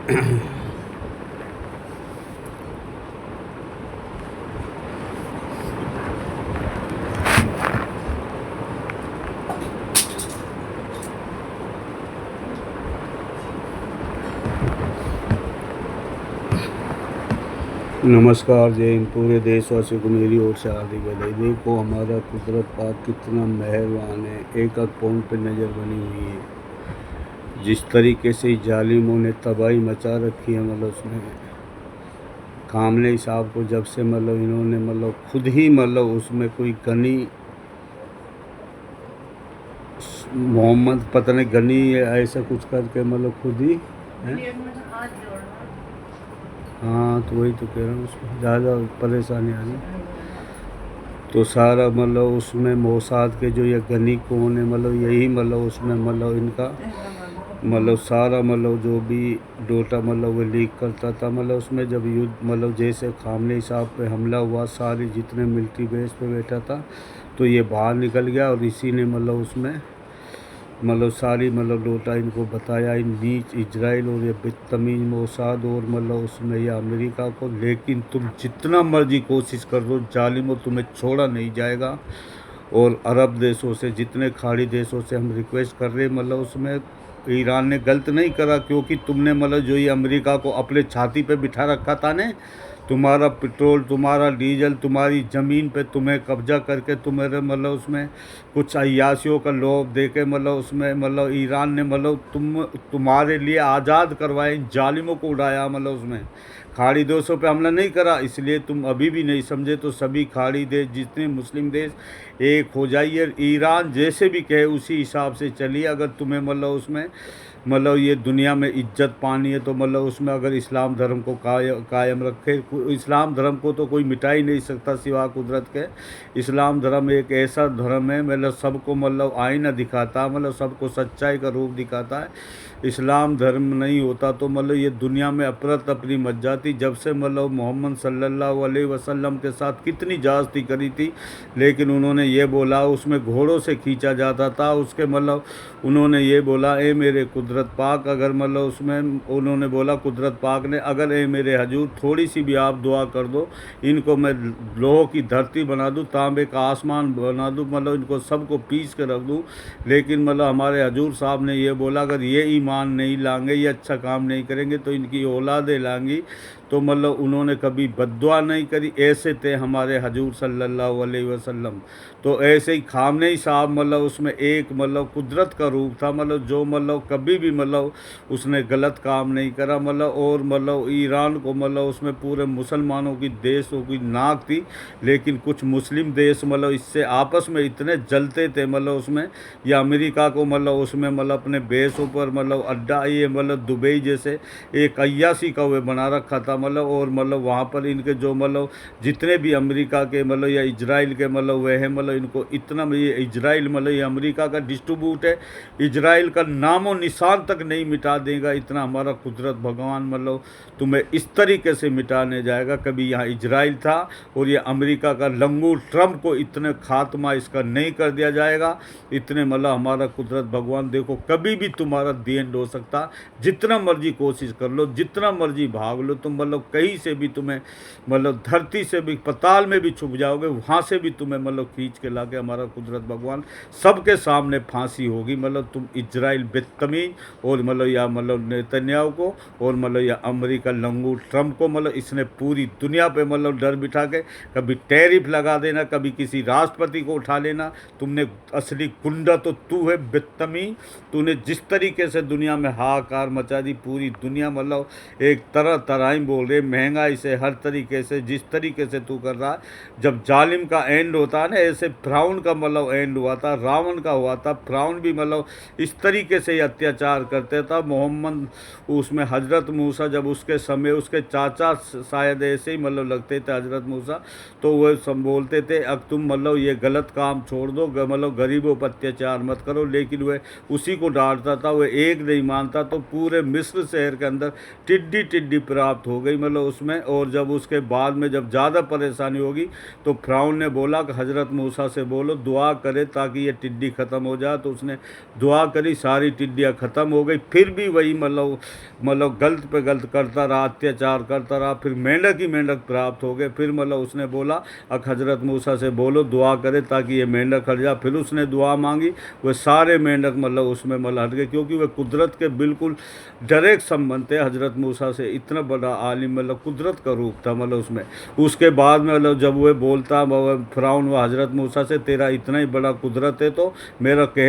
नमस्कार, जय हिंद। पूरे देशवासियों को मेरी ओर से हार्दिक बधाई। देखो हमारा कुदरत पाक कितना मेहरबान है, एक एक पौंड पे नज़र बनी हुई है। जिस तरीके से जालिमों ने तबाही मचा रखी है, मतलब उसमें खामने साहब को जब से मतलब इन्होंने मतलब खुद ही मतलब उसमें कोई गनी मोहम्मद पता नहीं गनी ऐसा कुछ करके मतलब खुद ही है। हाँ, तो वही तो कह रहा हूँ, उसमें ज़्यादा परेशानी आ रही। तो सारा मतलब उसमें मोसाद के जो ये गनी कौन है, मतलब यही मतलब उसमें मतलब इनका मतलब सारा मतलब जो भी डोटा मतलब वो लीक करता था। मतलब उसमें जब युद्ध मतलब जैसे खामने साहब पे हमला हुआ, सारी जितने मिलिट्री बेस पे बैठा था तो ये बाहर निकल गया और इसी ने मतलब उसमें मतलब सारी मतलब डोटा इनको बताया, इन नीच इजराइल और ये बदतमीज मोसाद और मतलब उसमें या अमेरिका को। लेकिन तुम जितना मर्जी कोशिश कर लो जालिमों, तुम्हें छोड़ा नहीं जाएगा। और अरब देशों से, जितने खाड़ी देशों से हम रिक्वेस्ट कर रहे मतलब उसमें ईरान ने गलत नहीं करा, क्योंकि तुमने मतलब जो ये अमेरिका को अपने छाती पे बिठा रखा था ने, तुम्हारा पेट्रोल, तुम्हारा डीजल, तुम्हारी ज़मीन पे तुम्हें कब्जा करके तुम्हारे मतलब उसमें कुछ अय्याशियों का लोभ दे के मतलब उसमें मतलब ईरान ने मतलब तुम्हारे लिए आज़ाद करवाए, इन जालिमों को उड़ाया। मतलब उसमें खाड़ी देशों पे हमला नहीं करा, इसलिए तुम अभी भी नहीं समझे। तो सभी खाड़ी देश, जितने मुस्लिम देश, एक हो जाइए। ईरान जैसे भी कहे उसी हिसाब से चलिए। अगर तुम्हें मतलब उसमें मतलब ये दुनिया में इज्जत पानी है तो मतलब उसमें अगर इस्लाम धर्म को कायम रखे। इस्लाम धर्म को तो कोई मिटा ही नहीं सकता सिवा कुदरत के। इस्लाम धर्म एक ऐसा धर्म है मतलब सबको मतलब आईना दिखाता, मतलब सबको सच्चाई का रूप दिखाता है। इस्लाम धर्म नहीं होता तो मतलब ये दुनिया में अफरा तफरी मच जाती। जब से मतलब मोहम्मद सल्लल्लाहु अलैहि वसल्लम के साथ कितनी जास्ती करी थी, लेकिन उन्होंने ये बोला, उसमें घोड़ों से खींचा जाता था उसके मतलब उन्होंने ये बोला, ए मेरे कुदरत पाक, अगर मतलब उसमें उन्होंने बोला कुदरत पाक ने, अगर ए मेरे हजूर थोड़ी सी भी आप दुआ कर दो, इनको मैं लोह की धरती बना दूँ, तांबे का आसमान बना दूँ, मतलब इनको सबको पीस के रख दूँ। लेकिन मतलब हमारे हजूर साहब ने ये बोला, अगर ये ईमान नहीं लाएंगे, ये अच्छा काम नहीं करेंगे तो इनकी औलादें लाएंगी। तो मतलब उन्होंने कभी बद्दुआ नहीं करी। ऐसे थे हमारे हजूर सल्लल्लाहु अलैहि वसल्लम। तो ऐसे ही खामनेई साहब मतलब उसमें एक मतलब कुदरत का रूप था, मतलब जो मतलब कभी भी मतलब उसने गलत काम नहीं करा। मतलब और मतलब ईरान को मतलब उसमें पूरे मुसलमानों की देशों की नाक थी, लेकिन कुछ मुस्लिम देश मतलब इससे आपस में इतने जलते थे। मतलब उसमें या अमेरिका को मतलब उसमें मतलब अपने बेसों पर मतलब अड्डा, ये मतलब दुबई जैसे एक अय्यासी का वे बना रखा था। मतलब और मतलब वहाँ पर इनके जो मतलब जितने भी अमेरिका के मतलब या इजराइल के मतलब वे हैं, मतलब इनको इतना ये इजराइल मतलब ये अमेरिका का डिस्ट्रीब्यूट है, इजराइल का नामो निशान तक नहीं मिटा देगा। इतना हमारा कुदरत भगवान मतलब तुम्हें इस तरीके से मिटाने जाएगा। कभी यहाँ इजराइल था और ये अमेरिका का लंगूर ट्रम्प को इतने खात्मा इसका नहीं कर दिया जाएगा। इतने मतलब हमारा कुदरत भगवान देखो, कभी भी तुम्हारा दी एंड हो सकता। जितना मर्जी कोशिश कर लो, जितना मर्जी भाग लो तुम, मतलब कहीं से भी तुम्हें मतलब धरती से भी पताल में भी छुप जाओगे, वहाँ से भी तुम्हें मतलब खींच के लाके हमारा कुदरत भगवान सबके सामने फांसी होगी। मतलब तुम इजराइल बदतमीज और मतलब या मतलब नेतन्याहू को और मतलब या अमेरिका लंगूर ट्रम्प को, मतलब इसने पूरी दुनिया पे मतलब डर बिठा के कभी टैरिफ लगा देना, कभी किसी राष्ट्रपति को उठा लेना। तुमने असली गुंडा तो तू है बदतमीज। तूने जिस तरीके से दुनिया में हाहाकार मचा दी, पूरी दुनिया मतलब एक तरह तरह ही बोल रहे, महंगाई से हर तरीके से, जिस तरीके से तू कर रहा है। जब जालिम का एंड होता है ना, ऐसे फिरौन का मतलब एंड हुआ था, रावण का हुआ था। फिरौन भी मतलब इस तरीके से अत्याचार करते था। मोहम्मद उसमें हजरत मूसा, जब उसके समय उसके चाचा शायद ऐसे ही मतलब लगते थे हजरत मूसा, तो वह सब बोलते थे अब तुम मतलब ये गलत काम छोड़ दो, मतलब गरीबों पर अत्याचार मत करो। लेकिन वह उसी को डांटता था, वह एक नहीं मानता। तो पूरे मिस्र शहर के अंदर टिड्डी टिड्डी प्राप्त हो गई। गई मतलब उसमें। और जब उसके बाद में जब ज़्यादा परेशानी होगी तो फ़िरौन ने बोला कि हज़रत मूसा से बोलो दुआ करे ताकि ये टिड्डी ख़त्म हो जाए। तो उसने दुआ करी, सारी टिड्डियाँ ख़त्म हो गई। फिर भी वही मतलब गलत पे गलत करता रहा, अत्याचार करता रहा। फिर मेंढक ही मेंढक प्राप्त हो गए। फिर मतलब उसने बोला हज़रत मूसा से बोलो दुआ करे ताकि ये मेंढक हट जाए। फिर उसने दुआ मांगी, वह सारे मेंढक मतलब उसमें मतलब हट गए, क्योंकि वह कुदरत के बिल्कुल डायरेक्ट संबंध थे हज़रत मूसा से। इतना बड़ा आलिम मतलब कुदरत का रूप था मतलब उसमें। उसके बाद में मतलब जब वह बोलता फ़िरौन व हज़रत मूसा से तेरा इतना ही बड़ा कुदरत है तो मेरा कह